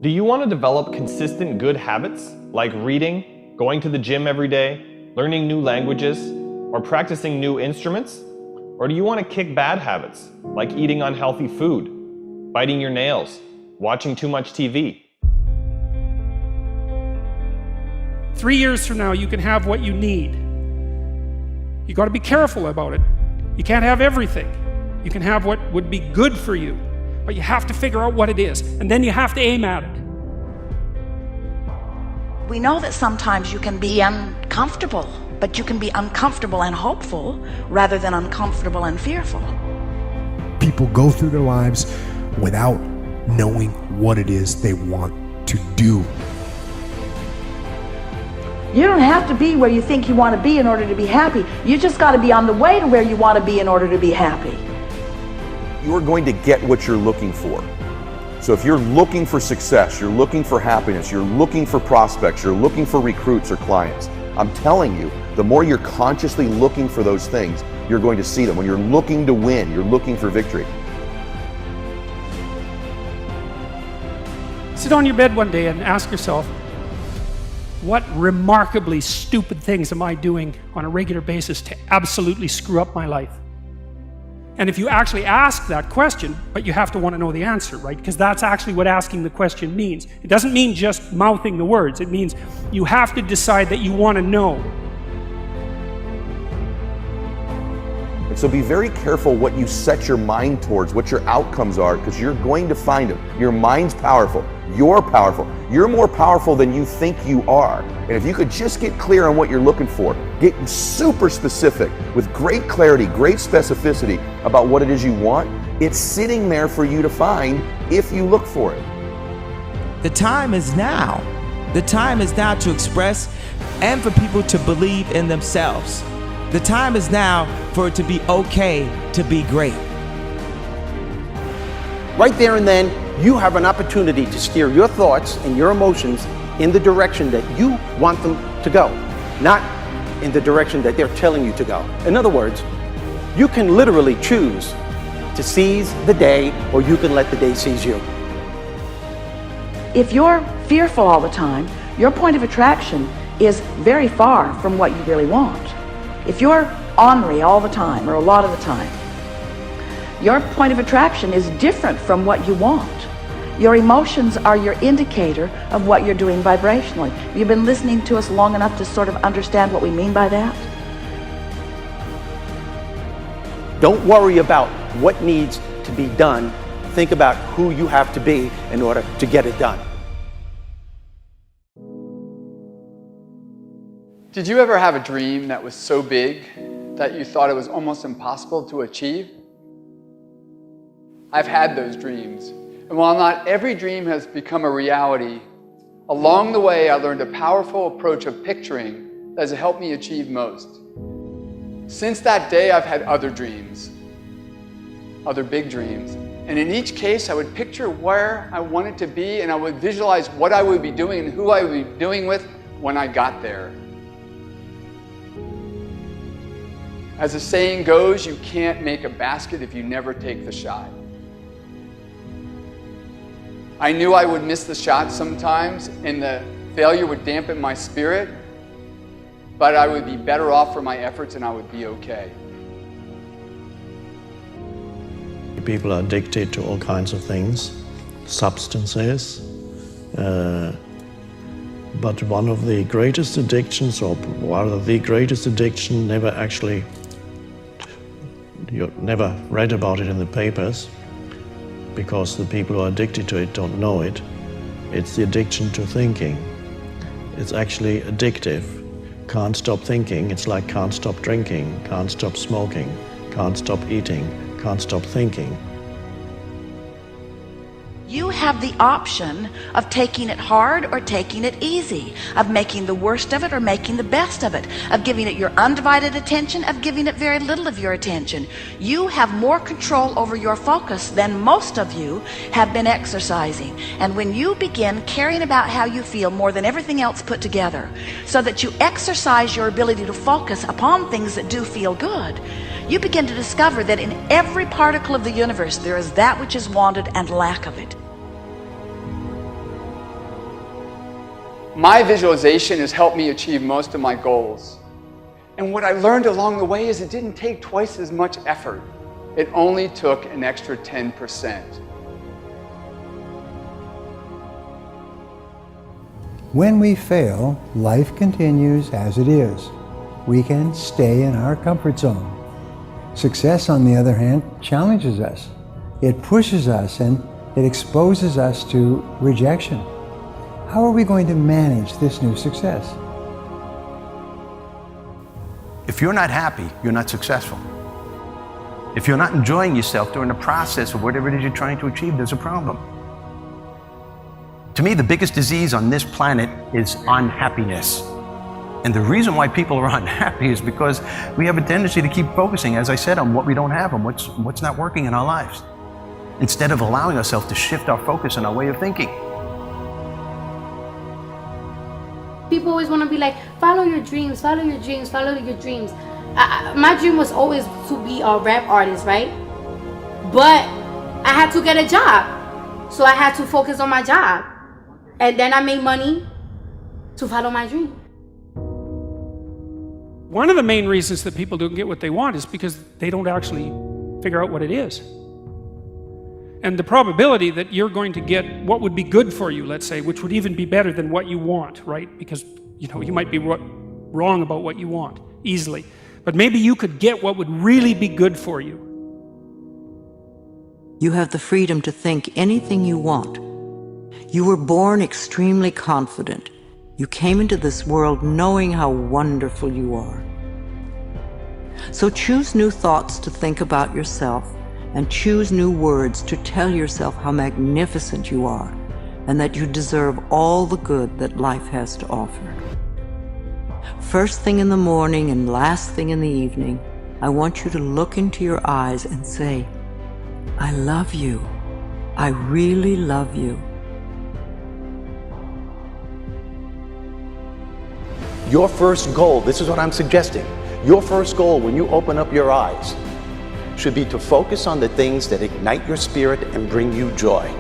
Do you want to develop consistent good habits like reading, going to the gym every day, learning new languages, or practicing new instruments? Or do you want to kick bad habits like eating unhealthy food, biting your nails, watching too much TV? 3 years from now, you can have what you need. You got to be careful about it. You can't have everything. You can have what would be good for you, but you have to figure out what it is, and then you have to aim at it. We know that sometimes you can be uncomfortable, but you can be uncomfortable and hopeful rather than uncomfortable and fearful. People go through their lives without knowing what it is they want to do. You don't have to be where you think you want to be in order to be happy. You just got to be on the way to where you want to be in order to be happy. You're going to get what you're looking for. So if you're looking for success, you're looking for happiness, you're looking for prospects, you're looking for recruits or clients, I'm telling you, the more you're consciously looking for those things, you're going to see them. When you're looking to win, you're looking for victory. Sit on your bed one day and ask yourself, what remarkably stupid things am I doing on a regular basis to absolutely screw up my life? And if you actually ask that question, but you have to want to know the answer, right? Because that's actually what asking the question means. It doesn't mean just mouthing the words. It means you have to decide that you want to know. And so be very careful what you set your mind towards, what your outcomes are, because you're going to find them. Your mind's powerful. You're powerful. You're more powerful than you think you are. And if you could just get clear on what you're looking for, get super specific with great clarity, great specificity about what it is you want, it's sitting there for you to find if you look for it. The time is now. The time is now to express and for people to believe in themselves. The time is now for it to be okay to be great. Right there and then, you have an opportunity to steer your thoughts and your emotions in the direction that you want them to go, not in the direction that they're telling you to go. In other words, you can literally choose to seize the day, or you can let the day seize you. If you're fearful all the time, your point of attraction is very far from what you really want. If you're ornery all the time, or a lot of the time, your point of attraction is different from what you want. Your emotions are your indicator of what you're doing vibrationally. You've been listening to us long enough to sort of understand what we mean by that? Don't worry about what needs to be done. Think about who you have to be in order to get it done. Did you ever have a dream that was so big that you thought it was almost impossible to achieve? I've had those dreams. And while not every dream has become a reality, along the way I learned a powerful approach of picturing that has helped me achieve most. Since that day, I've had other dreams, other big dreams. And in each case, I would picture where I wanted to be, and I would visualize what I would be doing and who I would be doing with when I got there. As the saying goes, you can't make a basket if you never take the shot. I knew I would miss the shot sometimes, and the failure would dampen my spirit, but I would be better off for my efforts and I would be okay. People are addicted to all kinds of things, substances, but one of the greatest addictions, or rather the greatest addiction, you never read about it in the papers, because the people who are addicted to it don't know it. It's the addiction to thinking. It's actually addictive. Can't stop thinking. It's like can't stop drinking, can't stop smoking, can't stop eating, can't stop thinking. You have the option of taking it hard or taking it easy, of making the worst of it or making the best of it, of giving it your undivided attention, of giving it very little of your attention. You have more control over your focus than most of you have been exercising. And when you begin caring about how you feel more than everything else put together, so that you exercise your ability to focus upon things that do feel good, you begin to discover that in every particle of the universe there is that which is wanted and lack of it. My visualization has helped me achieve most of my goals. And what I learned along the way is it didn't take twice as much effort. It only took an extra 10%. When we fail, life continues as it is. We can stay in our comfort zone. Success, on the other hand, challenges us. It pushes us and it exposes us to rejection. How are we going to manage this new success? If you're not happy, you're not successful. If you're not enjoying yourself during the process of whatever it is you're trying to achieve, there's a problem. To me, the biggest disease on this planet is unhappiness. And the reason why people are unhappy is because we have a tendency to keep focusing, as I said, on what we don't have and what's not working in our lives, instead of allowing ourselves to shift our focus and our way of thinking. People always want to be like, follow your dreams, follow your dreams, follow your dreams. My dream was always to be a rap artist, right? But I had to get a job. So I had to focus on my job. And then I made money to follow my dream. One of the main reasons that people don't get what they want is because they don't actually figure out what it is. And the probability that you're going to get what would be good for you, let's say, which would even be better than what you want, right? Because, you might be wrong about what you want easily. But maybe you could get what would really be good for you. You have the freedom to think anything you want. You were born extremely confident. You came into this world knowing how wonderful you are. So choose new thoughts to think about yourself, and choose new words to tell yourself how magnificent you are, and that you deserve all the good that life has to offer. First thing in the morning and last thing in the evening, I want you to look into your eyes and say, I love you. I really love you. Your first goal, this is what I'm suggesting, your first goal when you open up your eyes should be to focus on the things that ignite your spirit and bring you joy.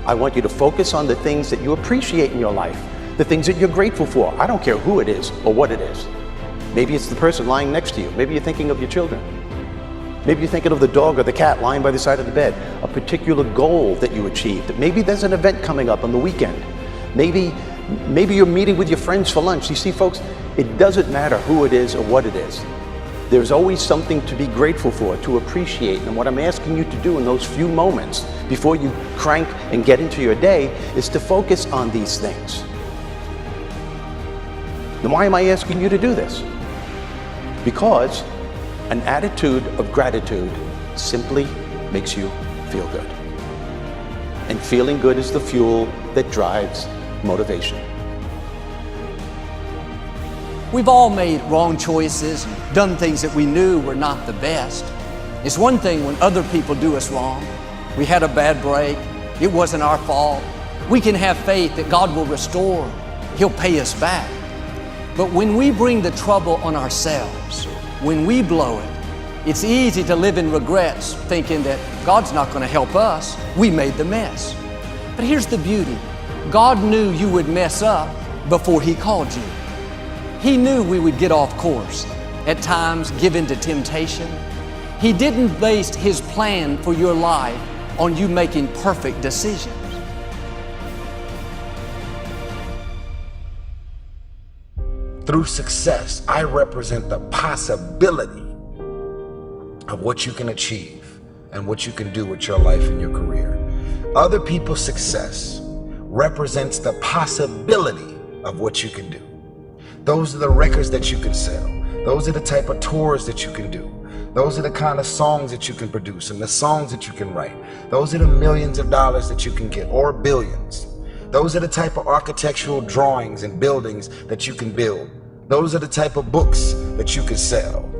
I want you to focus on the things that you appreciate in your life, the things that you're grateful for. I don't care who it is or what it is. Maybe it's the person lying next to you. Maybe you're thinking of your children. Maybe you're thinking of the dog or the cat lying by the side of the bed, a particular goal that you achieved. Maybe there's an event coming up on the weekend. Maybe you're meeting with your friends for lunch. You see, folks, it doesn't matter who it is or what it is. There's always something to be grateful for, to appreciate. And what I'm asking you to do in those few moments before you crank and get into your day is to focus on these things. Then why am I asking you to do this? Because an attitude of gratitude simply makes you feel good. And feeling good is the fuel that drives motivation. We've all made wrong choices and done things that we knew were not the best. It's one thing when other people do us wrong. We had a bad break. It wasn't our fault. We can have faith that God will restore. He'll pay us back. But when we bring the trouble on ourselves, when we blow it, it's easy to live in regrets, thinking that God's not going to help us. We made the mess. But here's the beauty. God knew you would mess up before He called you. He knew we would get off course, at times give in to temptation. He didn't base His plan for your life on you making perfect decisions. Through success, I represent the possibility of what you can achieve and what you can do with your life and your career. Other people's success represents the possibility of what you can do. Those are the records that you can sell. Those are the type of tours that you can do. Those are the kind of songs that you can produce and the songs that you can write. Those are the millions of dollars that you can get, or billions. Those are the type of architectural drawings and buildings that you can build. Those are the type of books that you can sell.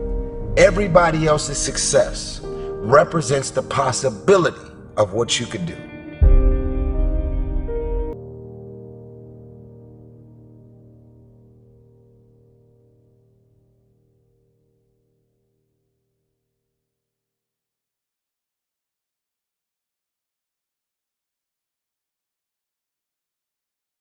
Everybody else's success represents the possibility of what you could do.